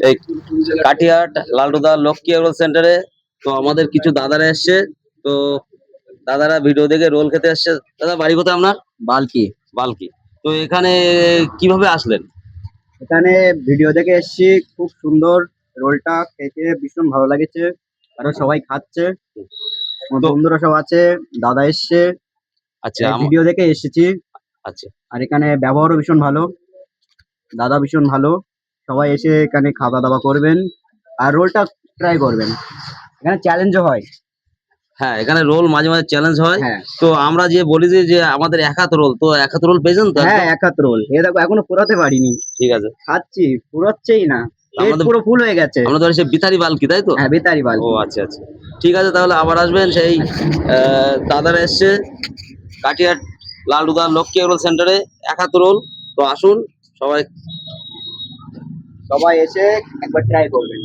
এই কাটিহাট লালটুদা লক্ষ্মী এগ্রো সেন্টারে। তো আমাদের কিছু দাদারা এসছে, তো দাদারা ভিডিও দেখে রোল খেতে এসছে। দাদা বাড়ি কোথায় আপনার? বালকি। বালকি। তো এখানে কিভাবে আসলেন? এখানে ভিডিও দেখে এসছি, খুব সুন্দর রোলটা খেতে ভীষণ ভালো লাগেছে। আরো সবাই খাচ্ছে, আমার তো বন্ধুরা সব আছে, দাদা এসছে, আচ্ছা ভিডিও দেখে এসেছি। আচ্ছা আর এখানে ব্যবহারও ভীষণ ভালো, দাদা ভীষণ ভালো। সবাই এসে এখানে খাওয়া দাওয়া করবেন আর রোলটা ট্রাই করবেন। এখানে চ্যালেঞ্জও হয়। হ্যাঁ, এখানে রোল মাঝে মাঝে চ্যালেঞ্জ হয়। হ্যাঁ তো আমরা যে বলি যে আমাদের এক হাত রোল, তো এক হাত রোল পেয়েছেন তো হ্যাঁ, একদম? এক হাত রোল এ দেখো, এখনো পুরাতে পারিনি, ঠিক আছে। খাচ্ছি, পুরোচ্ছেই না, পেট আপনাদের পুরো ফুল হয়ে গেছে। আপনাদের বাড়ি সে বিথারি বালকি, তাই তো? হ্যাঁ, বেতারি ও বালকি। আচ্ছা আচ্ছা, ঠিক আছে, তাহলে আবার আসবেন। সেই দাদারা এসছে কাটিহাট লালটুদা লক্ষ্মী এগ্রো সেন্টারে, এক হাত রোল। তো আসুন সবাই। সবাই এসে একবার ট্রাই করবেন।